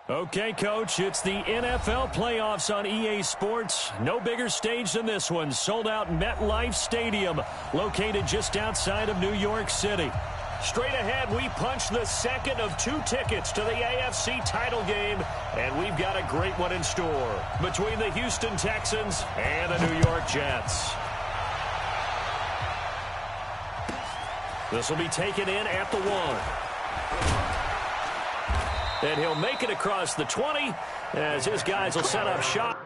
Okay, Coach, it's the NFL playoffs on EA Sports. No bigger stage than this one. Sold out MetLife Stadium, located just outside of New York City. Straight ahead, we punch the second of 2 tickets to the AFC title game, and we've got a great one in store between the Houston Texans and the New York Jets. This will be taken in at the 1. And he'll make it across the 20 as his guys will set up shop.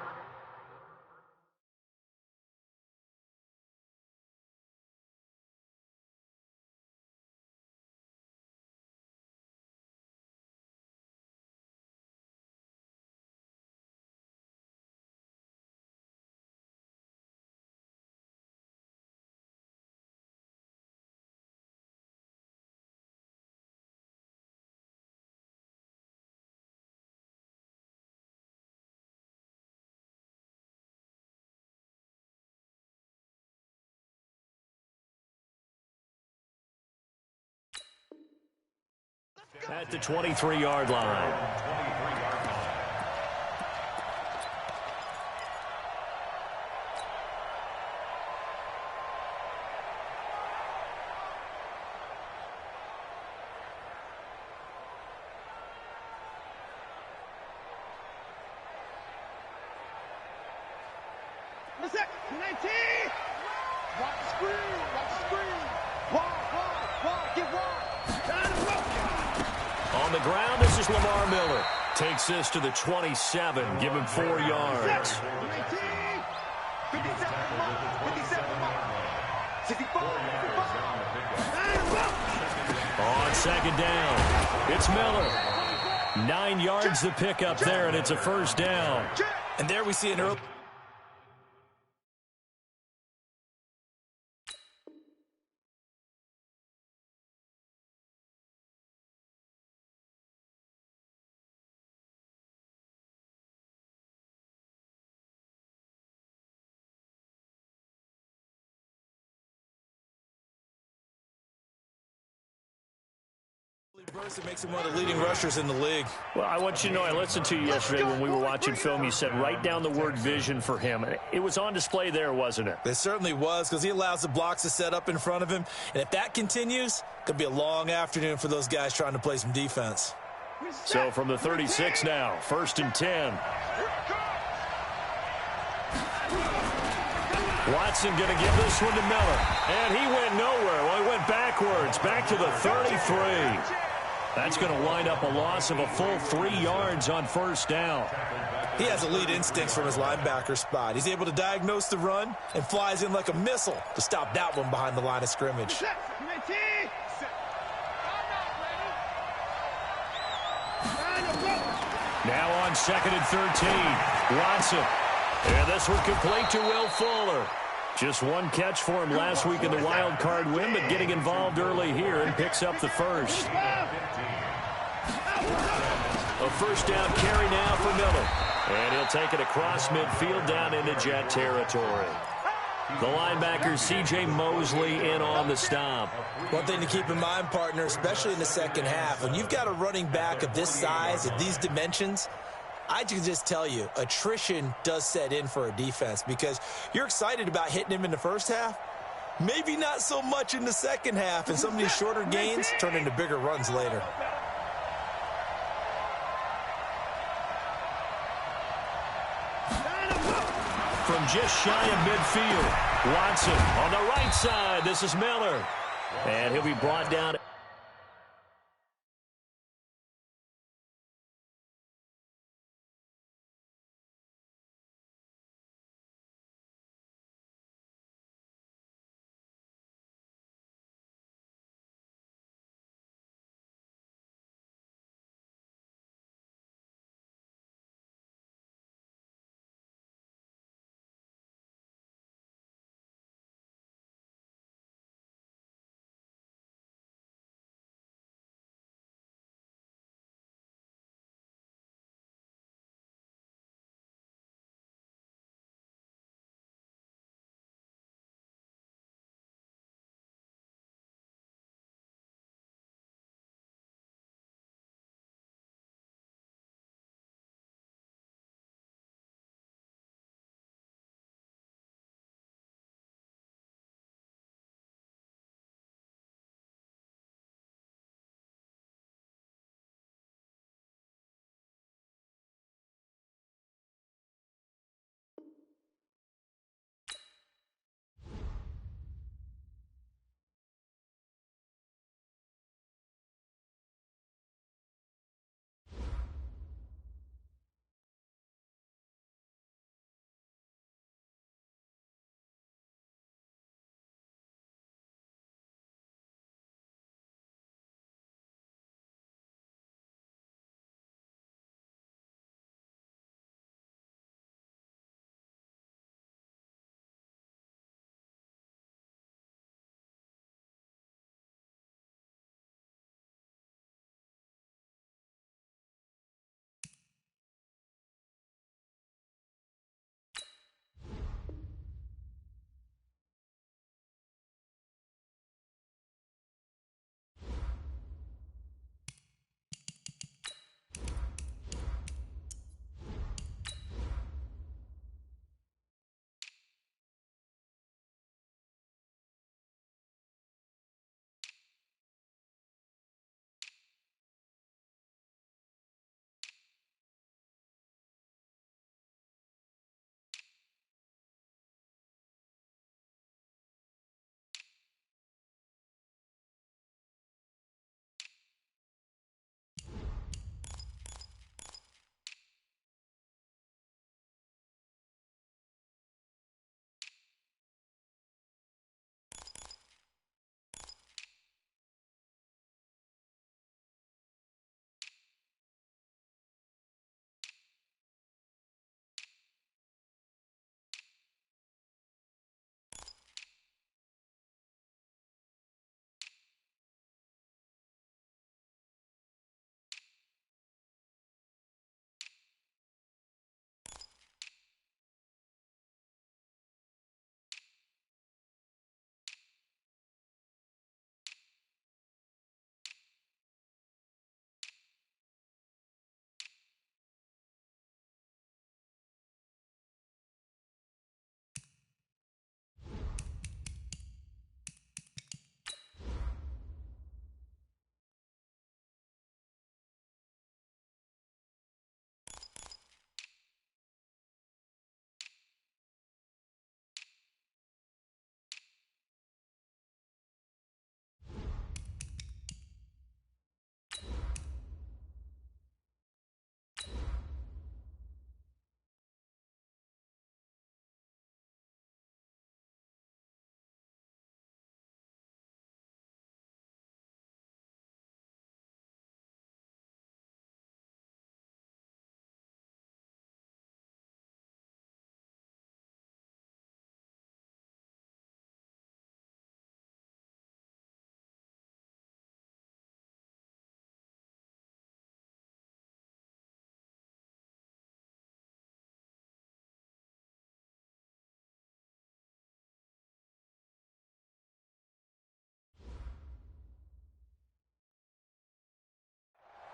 At the 23-yard line. What's that? 19! Watch the screen! Watch the screen! Wide, get wide! On the ground, this is Lamar Miller. Takes this to the 27, give him 4 yards. 57, 65. On second down, it's Miller. 9 yards to pick up there, and it's a first down. And there we see an early... burst that makes him one of the leading rushers in the league. Well, I want you to know, I listened to you yesterday when we were watching film. You said write down the word vision for him. It was on display there, wasn't it? It certainly was, because he allows the blocks to set up in front of him. And if that continues, it could be a long afternoon for those guys trying to play some defense. So from the 36 now, 1st and 10. Watson going to give this one to Miller. And he went nowhere. Well, he went backwards, back to the 33. That's going to wind up a loss of a full 3 yards on first down. He has elite instincts from his linebacker spot. He's able to diagnose the run and flies in like a missile to stop that one behind the line of scrimmage. Now on 2nd and 13, Watson. And this one complete to Will Fuller. Just one catch for him last week in the wild card win, but getting involved early here and picks up the first. A first down carry now for Miller. And he'll take it across midfield down into Jet territory. The linebacker, C.J. Mosley, in on the stop. One thing to keep in mind, partner, especially in the second half, when you've got a running back of this size, of these dimensions, I can just tell you, attrition does set in for a defense because you're excited about hitting him in the first half. Maybe not so much in the second half, and some of these shorter gains turn into bigger runs later. From just shy of midfield, Watson on the right side. This is Miller. And he'll be brought down.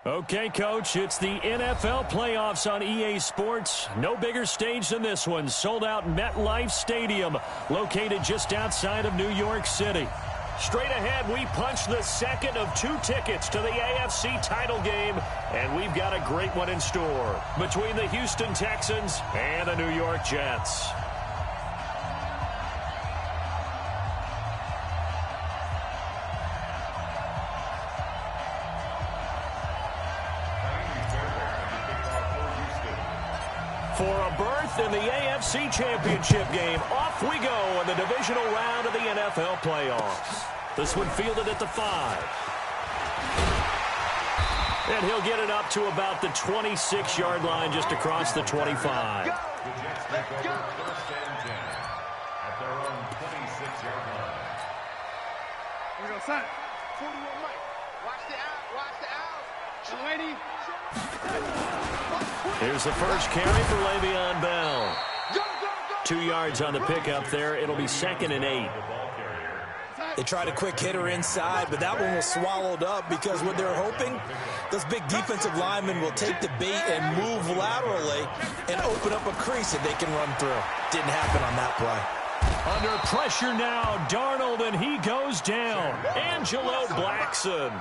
Okay, Coach, it's the NFL playoffs on EA Sports. No bigger stage than this one. Sold out MetLife Stadium, located just outside of New York City. Straight ahead, we punch the second of 2 tickets to the AFC title game, and we've got a great one in store between the Houston Texans and the New York Jets. For a berth in the AFC Championship game, off we go in the divisional round of the NFL playoffs. This one fielded at the 5. And he'll get it up to about the 26-yard line just across the 25. Let's go. First and 10 at their own 26-yard line. Here we go, son. 41 Mike. Watch the out. Watch the out. Lady. Here's the first carry for Le'Veon Bell. 2 yards on the pickup there. It'll be 2nd and 8. They tried a quick hitter inside, but that one was swallowed up because what they're hoping, those big defensive linemen will take the bait and move laterally and open up a crease that they can run through. Didn't happen on that play. Under pressure now, Darnold, and he goes down. Angelo Blackson.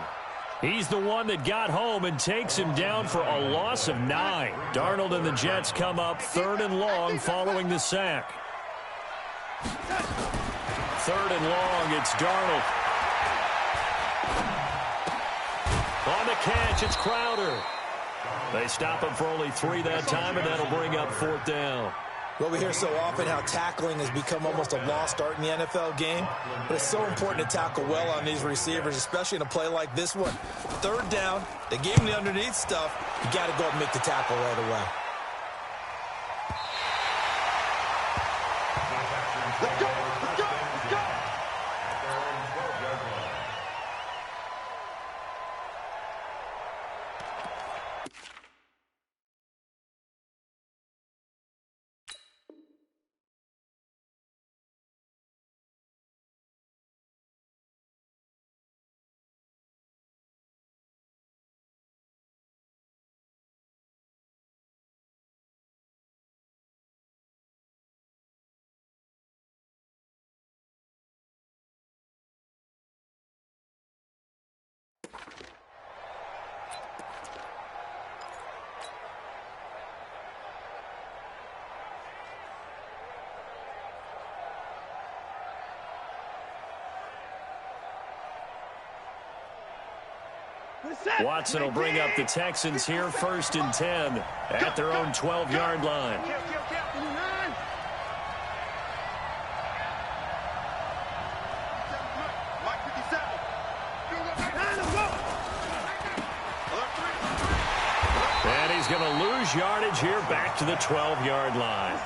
He's the one that got home and takes him down for a loss of 9. Darnold and the Jets come up 3rd and long following the sack. 3rd and long, it's Darnold. On the catch, it's Crowder. They stop him for only 3 that time, and that'll bring up 4th down. Well, we hear so often how tackling has become almost a lost art in the NFL game, but it's so important to tackle well on these receivers, especially in a play like this one. 3rd down, they gave him the underneath stuff. You got to go and make the tackle right away. Let's go. Let's go. Let's go. Watson will bring up the Texans here 1st and 10 at their own 12-yard line. And he's going to lose yardage here back to the 12-yard line.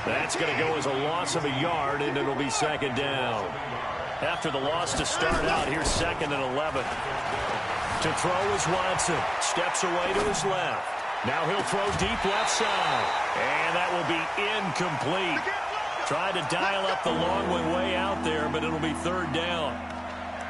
That's going to go as a loss of a yard, and it'll be 2nd down. After the loss to start out, here's 2nd and 11. To throw is Watson. Steps away to his left. Now he'll throw deep left side. And that will be incomplete. Tried to dial up the long one way out there, but it'll be 3rd down.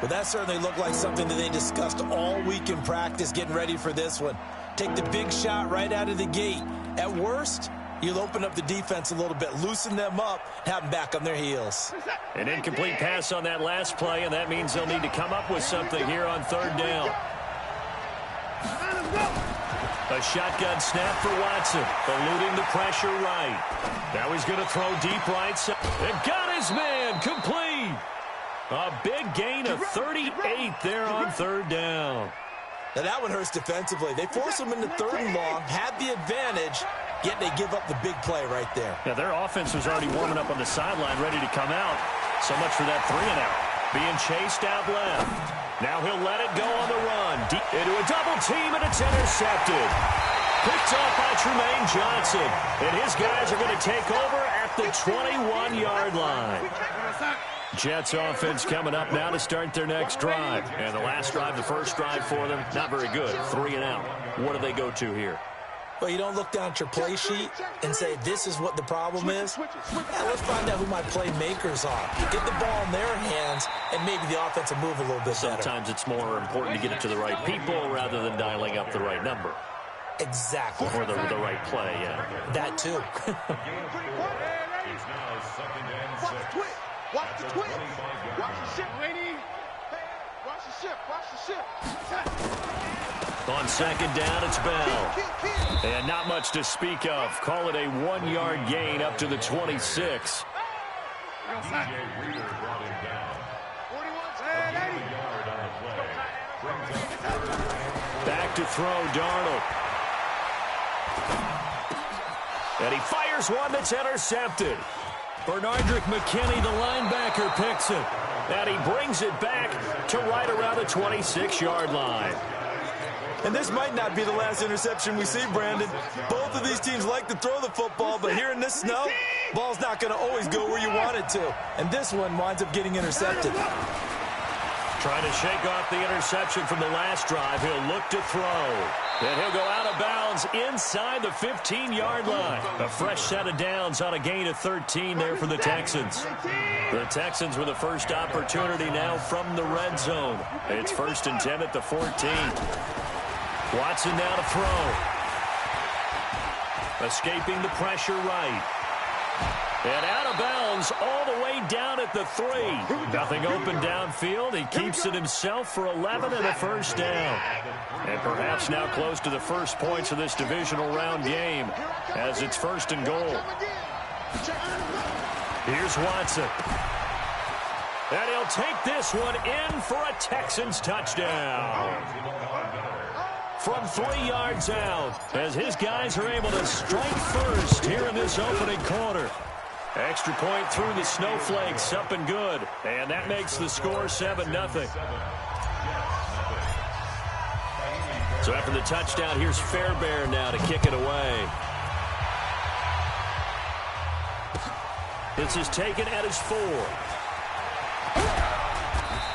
Well, that certainly looked like something that they discussed all week in practice getting ready for this one. Take the big shot right out of the gate. At worst, you'll open up the defense a little bit, loosen them up, have them back on their heels. An incomplete pass on that last play, and that means they'll need to come up with something here on 3rd down. A shotgun snap for Watson, eluding the pressure right. Now he's going to throw deep right side. And got his man, complete. A big gain of 38 there on 3rd down. Now that one hurts defensively. They force him into 3rd and long, had the advantage, yet they give up the big play right there. Yeah, their offense was already warming up on the sideline, ready to come out. So much for that 3-and-out. Being chased out left. Now he'll let it go on the run. Deep into a double team, and it's intercepted. Picked off by Tremaine Johnson. And his guys are going to take over at the 21-yard line. Jets offense coming up now to start their next drive. And the last drive, the first drive for them, not very good. 3-and-out. What do they go to here? Well, you don't look down at your play sheet and say, this is what the problem is. Yeah, let's find out who my playmakers are. Get the ball in their hands, and maybe the offense will move a little bit better. Sometimes it's more important to get it to the right people rather than dialing up the right number. Exactly. Or the right play, yeah. That, too. It's now 2nd and 6. Watch the twitch. Watch the ship, lady. Watch the ship. Watch the ship. On 2nd down, it's Bell. And not much to speak of. Call it a 1-yard gain up to the 26. DJ Reader brought him down. 41 yard on the play. Back to throw, Darnold. And he fires one that's intercepted. Bernardrick McKinney, the linebacker, picks it. And he brings it back to right around the 26-yard line. And this might not be the last interception we see, Brandon. Both of these teams like to throw the football, but here in this snow, ball's not going to always go where you want it to. And this one winds up getting intercepted. Trying to shake off the interception from the last drive. He'll look to throw. And he'll go out of bounds inside the 15-yard line. A fresh set of downs on a gain of 13 there for the Texans. The Texans with the first opportunity now from the red zone. It's 1st and 10 at the 14. Watson now to throw. Escaping the pressure right. And out of bounds all the way down at the 3. Nothing open downfield. He keeps it himself for 11 and a first down. And perhaps now close to the first points of this divisional round game as it's 1st and goal. Here's Watson. And he'll take this one in for a Texans touchdown. From 3 yards out as his guys are able to strike first here in this opening quarter. Extra point through the snowflakes, up and good. And that makes the score 7-0. So after the touchdown, here's Fairbairn now to kick it away. This is taken at his 4.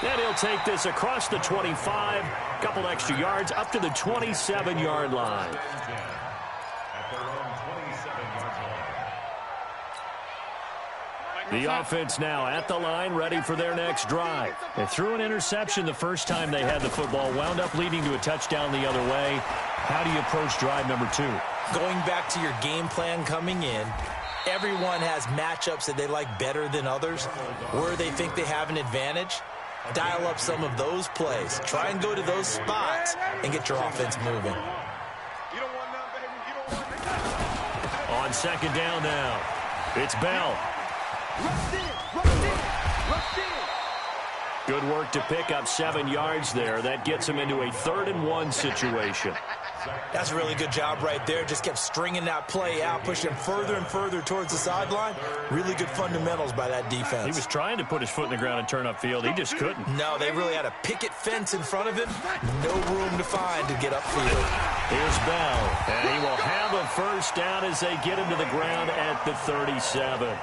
And he'll take this across the 25. Couple extra yards up to the 27-yard line. The offense now at the line, ready for their next drive. They threw an interception the first time they had the football, wound up leading to a touchdown the other way. How do you approach drive number 2? Going back to your game plan coming in, everyone has matchups that they like better than others, where they think they have an advantage. Dial up some of those plays. Try and go to those spots and get your offense moving. On 2nd down now, it's Bell. Good work to pick up 7 yards there. That gets him into a 3rd and 1 situation. That's a really good job right there. Just kept stringing that play out, pushing further and further towards the sideline. Really good fundamentals by that defense. He was trying to put his foot in the ground and turn upfield. He just couldn't. No, they really had a picket fence in front of him. No room to find to get upfield. Here's Bell, and he will have a first down as they get him to the ground at the 37.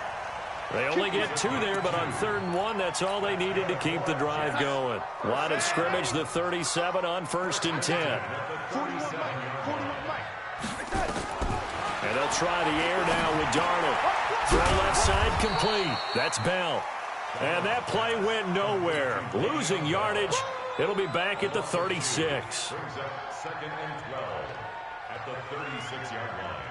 They only get 2 there, but on 3rd and 1, that's all they needed to keep the drive going. Line of scrimmage, the 37 on 1st and 10. And they'll try the air now with Darnold. Throw left side complete. That's Bell. And that play went nowhere. Losing yardage. It'll be back at the 36. 2nd and 12 at the 36-yard line.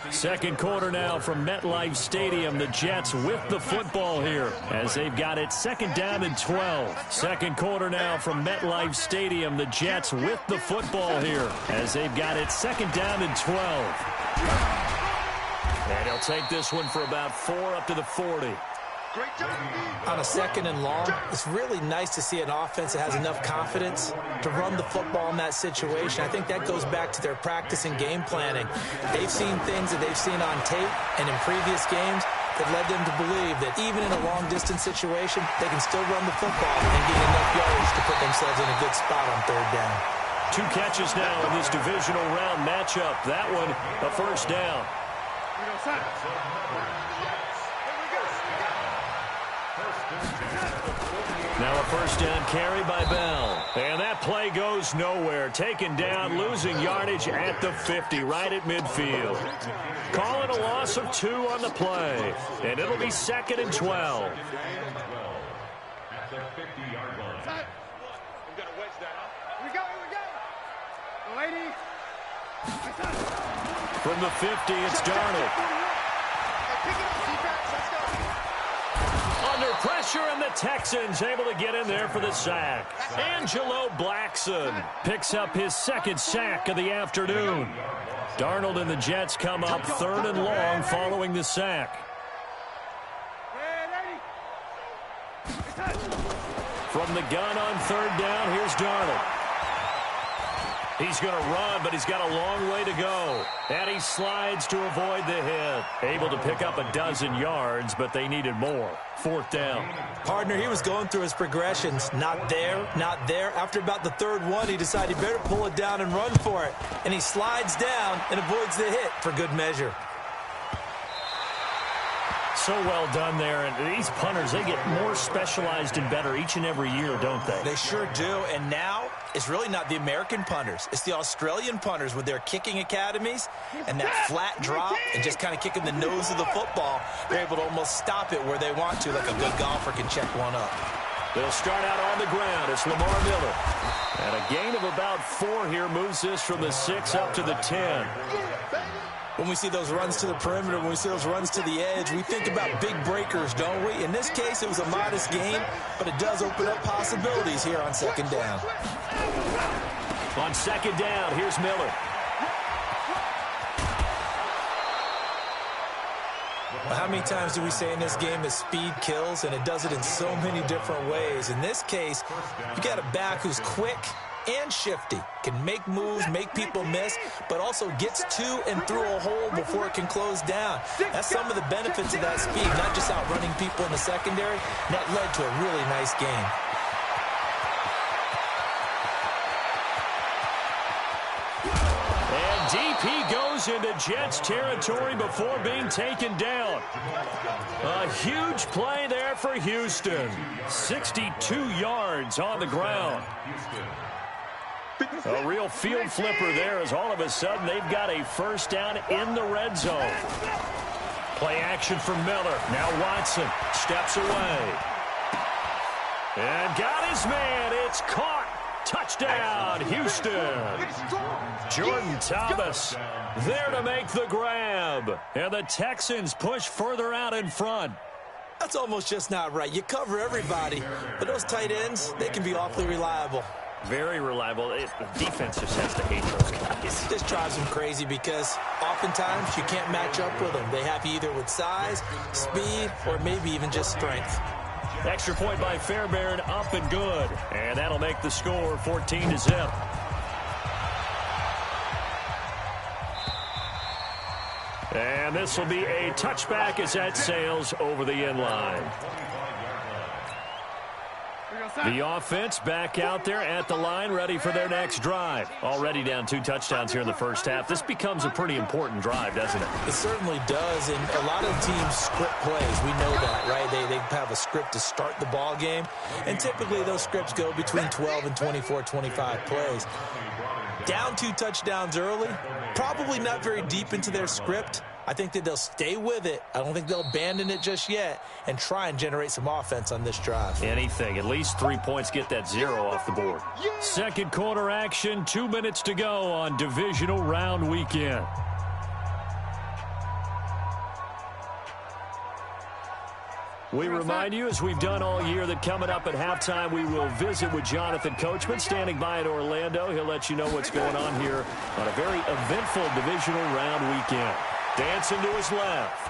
Second quarter now from MetLife Stadium. The Jets with the football here as they've got it 2nd down and 12. Second quarter now from MetLife Stadium. The Jets with the football here as they've got it 2nd down and 12. And he'll take this one for about 4 up to the 40. On a 2nd and long, it's really nice to see an offense that has enough confidence to run the football in that situation. I think that goes back to their practice and game planning. They've seen things that they've seen on tape and in previous games that led them to believe that even in a long-distance situation, they can still run the football and gain enough yards to put themselves in a good spot on 3rd down. 2 catches now in this divisional round matchup. That one, a first down. Now a first down carry by Bell. And that play goes nowhere. Taken down, losing yardage at the 50, right at midfield. Call it a loss of 2 on the play. And it'll be 2nd and 12. At the 50-yard line. I'm going to wedge that up. Here we go. Lady. From the 50, it's Darnold. Pick it up, defense. Let's go. Under pressure, and the Texans able to get in there for the sack. Angelo Blackson picks up his 2nd sack of the afternoon. Darnold and the Jets come up 3rd and long following the sack. From the gun on 3rd down, here's Darnold. He's going to run, but he's got a long way to go. And he slides to avoid the hit. Able to pick up a dozen yards, but they needed more. 4th down. Partner, he was going through his progressions. Not there, not there. After about the 3rd one, he decided he better pull it down and run for it. And he slides down and avoids the hit for good measure. So well done there. And these punters, they get more specialized and better each and every year, don't they? They sure do. And now it's really not the American punters. It's the Australian punters with their kicking academies and that flat drop and just kind of kicking the nose of the football. They're able to almost stop it where they want to, like a good golfer can check one up. They'll start out on the ground. It's Lamar Miller. And a gain of about 4 here moves this from the 6 up to the 10. When we see those runs to the perimeter, when we see those runs to the edge, we think about big breakers, don't we? In this case, it was a modest gain, but it does open up possibilities here on 2nd down. On 2nd down, here's Miller. Well, how many times do we say in this game that speed kills, and it does it in so many different ways? In this case, you got a back who's quick and shifty, can make moves, make people miss, but also gets to and through a hole before it can close down. That's some of the benefits of that speed, not just outrunning people in the secondary. That led to a really nice game. And deep he goes into Jets territory before being taken down. A huge play there for Houston. 62 yards on the ground. A real field flipper there as all of a sudden they've got a first down in the red zone. Play action from Miller. Now Watson steps away. And got his man. It's caught. Touchdown, Houston. Jordan Thomas there to make the grab. And the Texans push further out in front. That's almost just not right. You cover everybody, but those tight ends, they can be awfully reliable. Very reliable. The defense just has to hate those guys. This drives them crazy because oftentimes you can't match up with them. They have you either with size, speed, or maybe even just strength. Extra point by Fairbairn, up and good. And that'll make the score 14-0. And this will be a touchback as that sails over the end line. The offense back out there at the line, ready for their next drive. Already down 2 touchdowns here in the first half. This becomes a pretty important drive, doesn't it? It certainly does, and a lot of teams script plays. We know that, right? They have a script to start the ball game, and typically those scripts go between 12 and 24, 25 plays. Down 2 touchdowns early, probably not very deep into their script. I think that they'll stay with it. I don't think they'll abandon it just yet and try and generate some offense on this drive. Anything. At least 3 points, get that 0 off the board. Second quarter action, 2 minutes to go on divisional round weekend. We remind you, as we've done all year, that coming up at halftime, we will visit with Jonathan Coachman, standing by at Orlando. He'll let you know what's going on here on a very eventful divisional round weekend. Dancing to his left.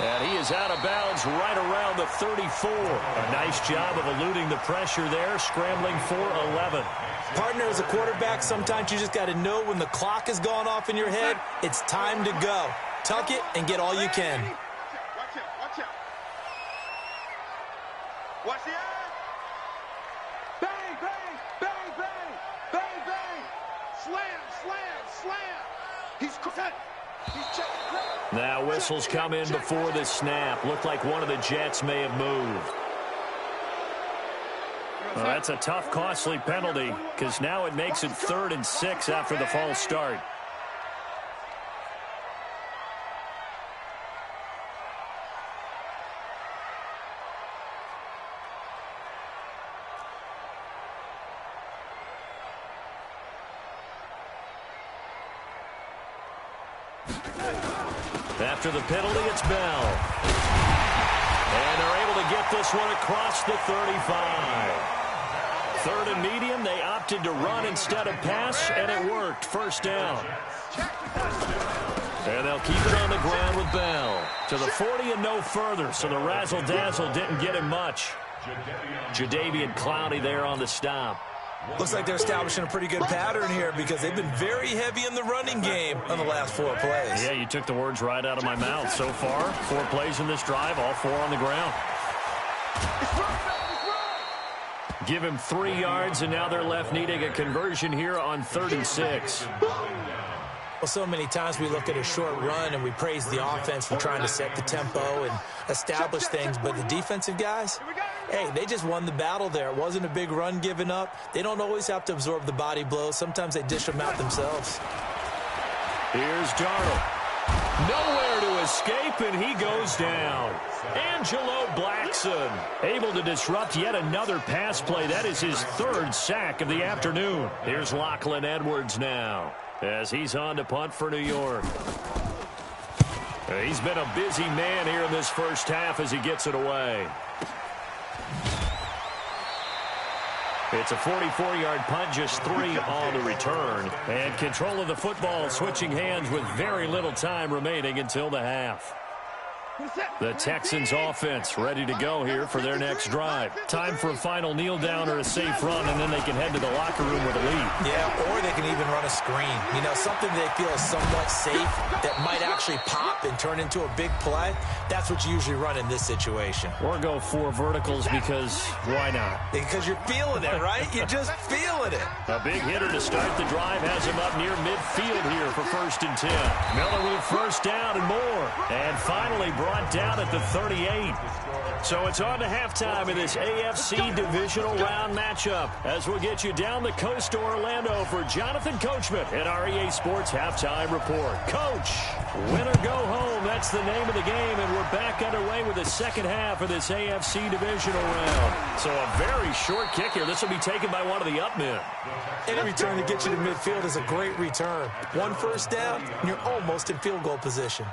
And he is out of bounds right around the 34. A nice job of eluding the pressure there, scrambling for 11. Partner, as a quarterback, sometimes you just got to know when the clock has gone off in your head, it's time to go. Tuck it and get all you can. Watch out, watch out. Watch the eye. Bang, bang, bang, bang, bang, bang. Slam, slam, slam. He's cut. Now whistles come in before the snap. Looked like one of the Jets may have moved. Well, that's a tough, costly penalty because now it makes it 3rd and 6 after the false start. After the penalty, it's Bell. And they're able to get this one across the 35. 3rd and medium, they opted to run instead of pass, and it worked. 1st down. And they'll keep it on the ground with Bell. To the 40 and no further, so the razzle-dazzle didn't get him much. Jadeveon Clowney there on the stop. Looks like they're establishing a pretty good pattern here because they've been very heavy in the running game on the last 4 plays. Yeah, you took the words right out of my mouth. So far, 4 plays in this drive, all 4 on the ground. Give him 3 yards, and now they're left needing a conversion here on 3rd and 6. Well, so many times we look at a short run and we praise the offense for trying to set the tempo and establish things, but the defensive guys, hey, they just won the battle there. It wasn't a big run given up. They don't always have to absorb the body blows. Sometimes they dish them out themselves. Here's Darnold. Nowhere to escape, and he goes down. Angelo Blackson able to disrupt yet another pass play. That is his 3rd sack of the afternoon. Here's Lachlan Edwards now as he's on to punt for New York. He's been a busy man here in this 1st half as he gets it away. It's a 44-yard punt, just 3 on the return. And control of the football switching hands with very little time remaining until the half. The Texans offense ready to go here for their next drive. Time for a final kneel down or a safe run, and then they can head to the locker room with a lead. Yeah, or they can even run a screen. You know, something they feel is somewhat safe that might actually pop and turn into a big play. That's what you usually run in this situation. Or go 4 verticals because why not? Because you're feeling it, right? You're just feeling it. A big hitter to start the drive has him up near midfield here for 1st and 10. Miller with 1st down and more. And finally brought down at the 38. So it's on to halftime in this AFC divisional round matchup as we'll get you down the coast to Orlando for Jonathan Coachman at our EA Sports Halftime Report. Coach, win or go home, that's the name of the game, and we're back underway with the 2nd half of this AFC divisional round. So a very short kick here. This will be taken by one of the up men. Any return to get you to midfield is a great return. 1 1st down, and you're almost in field goal position.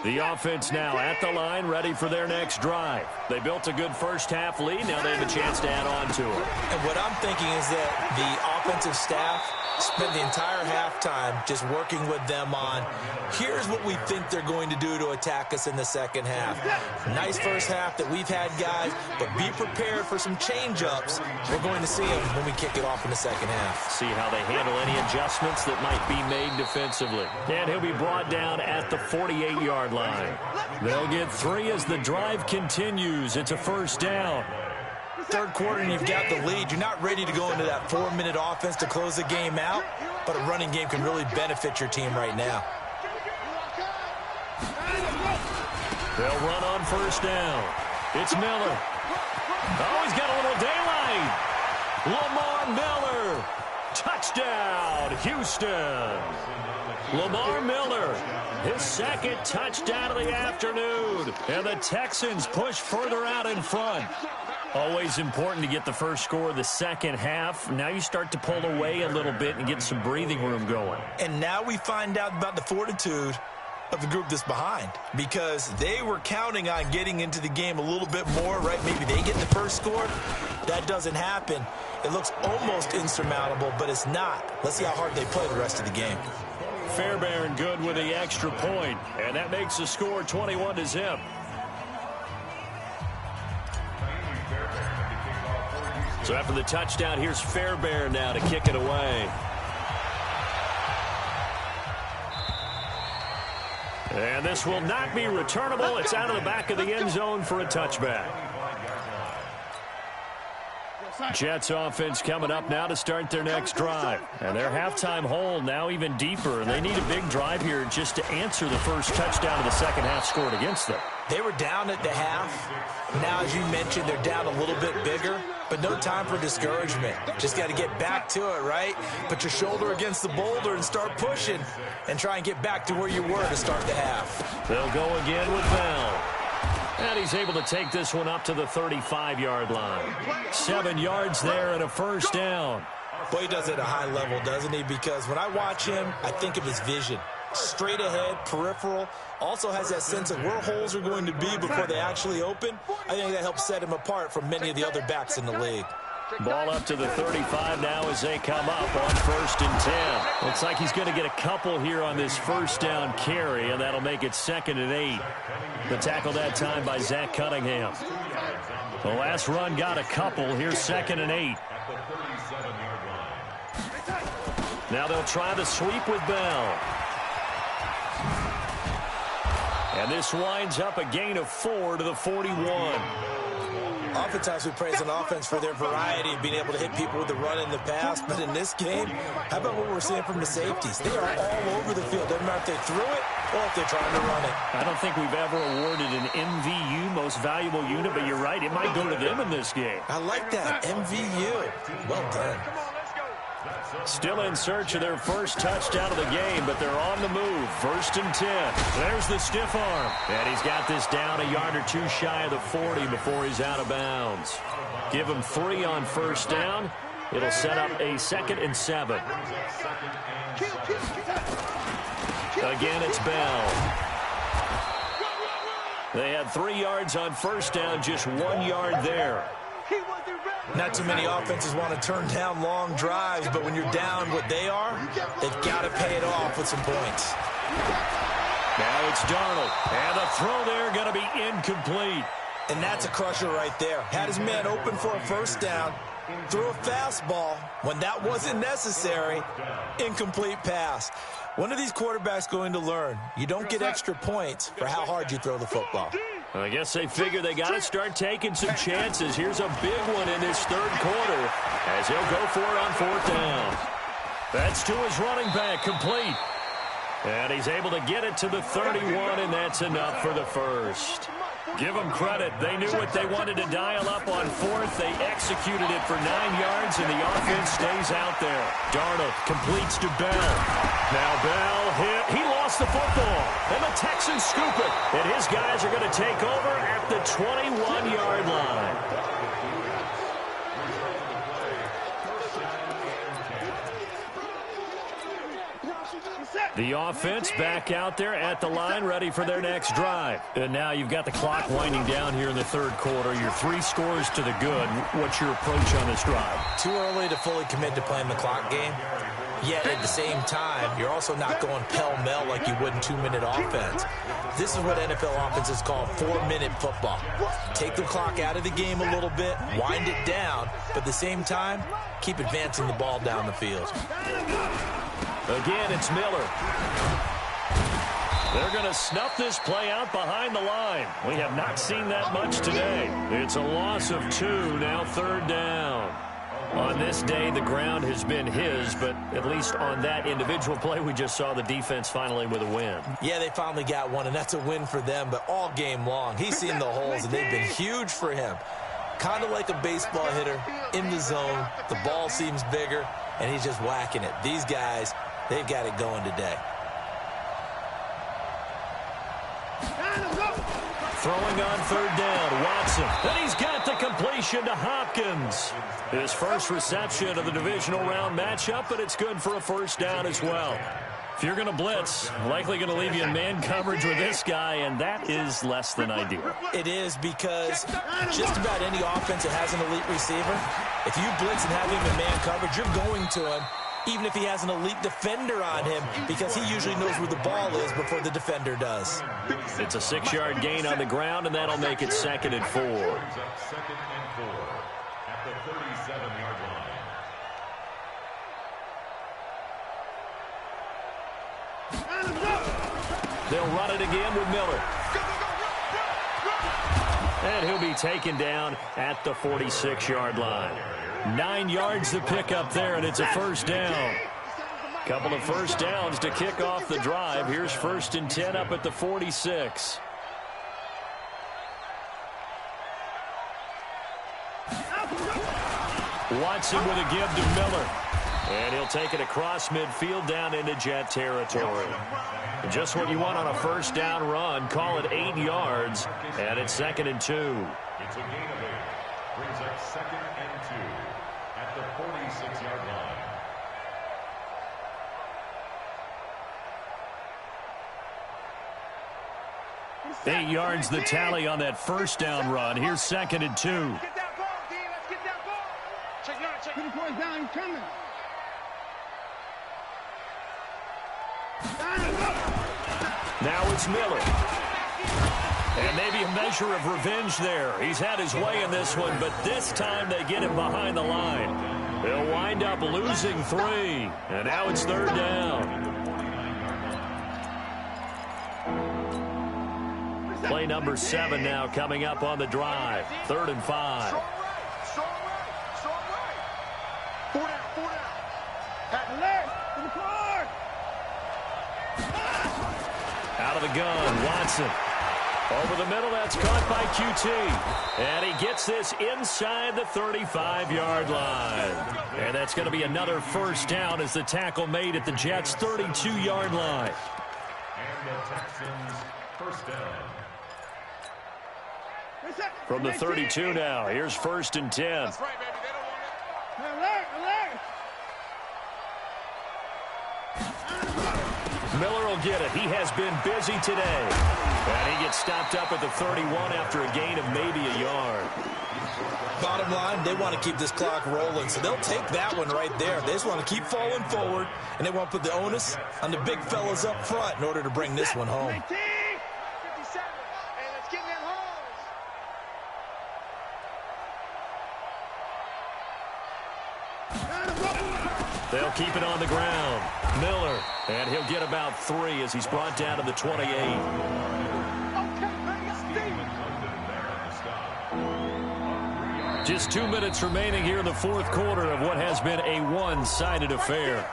The offense now at the line, ready for their next drive. They built a good 1st half lead. Now they have a chance to add on to it. And what I'm thinking is that the offensive staff spent the entire halftime just working with them on, here's what we think they're going to do to attack us in the 2nd half. Nice 1st half that we've had, guys, but be prepared for some change-ups. We're going to see them when we kick it off in the 2nd half. See how they handle any adjustments that might be made defensively. And he'll be brought down at the 48-yard line. They'll get 3 as the drive continues. It's a 1st down. 3rd quarter and you've got the lead. You're not ready to go into that 4-minute offense to close the game out, but a running game can really benefit your team right now. They'll run on 1st down. It's Miller. Oh, he's got a little daylight. Lamar Miller. Touchdown, Houston. Lamar Miller, his 2nd touchdown of the afternoon. And the Texans push further out in front. Always important to get the first score of the 2nd half. Now you start to pull away a little bit and get some breathing room going. And now we find out about the fortitude of the group that's behind, because they were counting on getting into the game a little bit more, right? Maybe they get the first score. That doesn't happen. It looks almost insurmountable, but it's not. Let's see how hard they play the rest of the game. Fairbairn good with the extra point, and that makes the score 21-0. So after the touchdown, here's Fairbairn now to kick it away. And this will not be returnable. It's out of the back of the end zone for a touchback. Jets offense coming up now to start their next drive. And their halftime hole now even deeper. And they need a big drive here just to answer the first touchdown of the second half scored against them. They were down at the half. Now, as you mentioned, they're down a little bit bigger. But no time for discouragement. Just got to get back to it, right? Put your shoulder against the boulder and start pushing. And try and get back to where you were to start the half. They'll go again with Bell. And he's able to take this one up to the 35-yard line. 7 yards there and a first down. Boy, he does it at a high level, doesn't he? Because when I watch him, I think of his vision. Straight ahead, peripheral. Also has that sense of where holes are going to be before they actually open. I think that helps set him apart from many of the other backs in the league. Ball up to the 35 now as they come up on 1st and 10. Looks like he's going to get a couple here on this first down carry, and that'll make it 2nd and 8. The tackle that time by Zach Cunningham. The last run got a couple. Here's 2nd and 8. Now they'll try the sweep with Bell. And this winds up a gain of 4 to the 41. Oftentimes we praise an offense for their variety of being able to hit people with the run in the pass. But in this game, how about what we're seeing from the safeties? They are all over the field. Doesn't matter if they threw it or if they're trying to run it. I don't think we've ever awarded an MVU, most valuable unit, but you're right. It might go to them in this game. I like that. MVU. Well done. Still in search of their first touchdown of the game, but they're on the move. 1st and 10. There's the stiff arm. And he's got this down a yard or two shy of the 40 before he's out of bounds. Give him 3 on first down. It'll set up a 2nd and 7. Again, it's Bell. They had 3 yards on first down, just 1 yard there. Not too many offenses want to turn down long drives, but when you're down what they are, they've got to pay it off with some points. Now it's Darnold, and the throw there going to be incomplete. And that's a crusher right there. Had his man open for a first down, threw a fastball. When that wasn't necessary, incomplete pass. One of these quarterbacks going to learn, you don't get extra points for how hard you throw the football. I guess they figure they got to start taking some chances. Here's a big one in this 3rd quarter as he'll go for it on 4th down. That's to his running back, complete. And he's able to get it to the 31, and that's enough for the first. Give them credit. They knew what they wanted to dial up on 4th. They executed it for 9 yards, and the offense stays out there. Darnold completes to Bell. Now Bell hit. He lost the football, and the Texans scoop it. And his guys are going to take over at the 21-yard line. The offense back out there at the line, ready for their next drive. And now you've got the clock winding down here in the 3rd quarter. You're 3 scores to the good. What's your approach on this drive? Too early to fully commit to playing the clock game. Yet at the same time, you're also not going pell-mell like you would in 2-minute offense. This is what NFL offenses call 4-minute football. Take the clock out of the game a little bit, wind it down, but at the same time, keep advancing the ball down the field. Again, it's Miller. They're going to snuff this play out behind the line. We have not seen that much today. It's a loss of 2, now 3rd down. On this day, the ground has been his, but at least on that individual play, we just saw the defense finally with a win. Yeah, they finally got one, and that's a win for them, but all game long, he's seen the holes, and they've been huge for him. Kind of like a baseball hitter in the zone. The ball seems bigger, and he's just whacking it. These guys, they've got it going today. Throwing on 3rd down, Watson. And he's got the completion to Hopkins. His first reception of the divisional round matchup, but it's good for a first down as well. If you're going to blitz, likely going to leave you in man coverage with this guy, and that is less than ideal. It is, because just about any offense that has an elite receiver, if you blitz and have him in man coverage, you're going to him, even if he has an elite defender on him, because he usually knows where the ball is before the defender does. It's a 6-yard gain on the ground, and that'll make it 2nd and 4. 2nd and 4 at the 37-yard line. They'll run it again with Miller. And he'll be taken down at the 46-yard line. 9 yards to pick up there, and it's a first down. Couple of first downs to kick off the drive. Here's 1st and 10 up at the 46. Watson with a give to Miller. And he'll take it across midfield down into Jet territory. Just what you want on a first down run. Call it 8 yards. And it's 2nd and 2. It's a gain of 8. Brings up 2nd and 2 at the 46-yard line. Eight yards the tally on that first down run. Here's 2nd and 2. Get that ball, D. Let's get that ball. Check 3 points down. He's coming. Now it's Miller. And maybe a measure of revenge there. He's had his way in this one, but this time they get him behind the line. They'll wind up losing 3. And now it's 3rd down. Play number 7 now coming up on the drive. 3rd and 5. Out of the gun, Watson. Over the middle, that's caught by QT. And he gets this inside the 35-yard line. And that's going to be another first down as the tackle made at the Jets' 32-yard line. And the Texans first down. From the 32 now, here's 1st and 10. That's right, baby. They don't want it. Alert. Miller will get it. He has been busy today. And he gets stopped up at the 31 after a gain of maybe a yard. Bottom line, they want to keep this clock rolling, so they'll take that one right there. They just want to keep falling forward, and they want to put the onus on the big fellas up front in order to bring this one home. 57. Hey, let's get that hose. They'll keep it on the ground. Miller, and he'll get about 3 as he's brought down to the 28. Just 2 minutes remaining here in the 4th quarter of what has been a one-sided affair.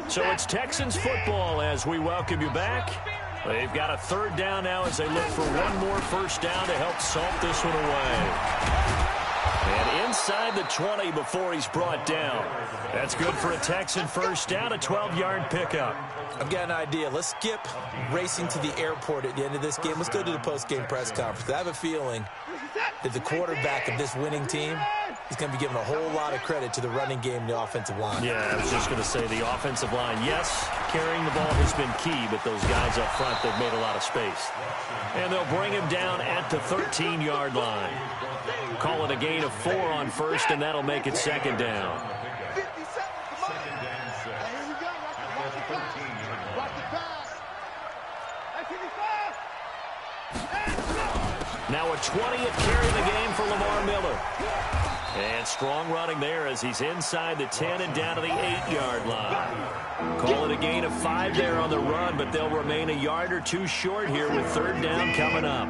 So it's Texans football as we welcome you back. They've got a 3rd down now as they look for one more first down to help salt this one away. And inside the 20 before he's brought down. That's good for a Texan first down, a 12-yard pickup. I've got an idea. Let's skip racing to the airport at the end of this game. Let's go to the post-game press conference. I have a feeling that the quarterback of this winning team is going to be giving a whole lot of credit to the running game and the offensive line. Yeah, I was just going to say the offensive line. Yes, carrying the ball has been key, but those guys up front, they've made a lot of space. And they'll bring him down at the 13-yard line. Call it a gain of 4 on first, and that'll make it 2nd down. Now a 20th carry of the game for Lamar Miller. And strong running there as he's inside the 10 and down to the 8-yard line. Call it a gain of 5 there on the run, but they'll remain a yard or 2 short here with 3rd down coming up.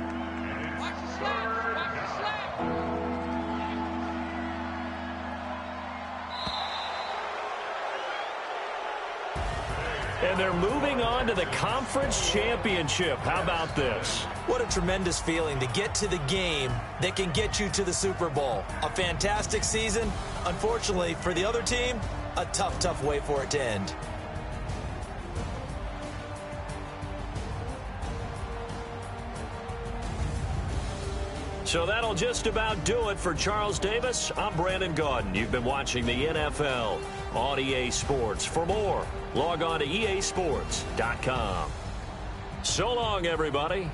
And they're moving on to the conference championship. How about this? What a tremendous feeling to get to the game that can get you to the Super Bowl. A fantastic season. Unfortunately, for the other team, a tough, tough way for it to end. So that'll just about do it for Charles Davis. I'm Brandon Gaudin. You've been watching the NFL on EA Sports. For more, log on to easports.com. So long, everybody.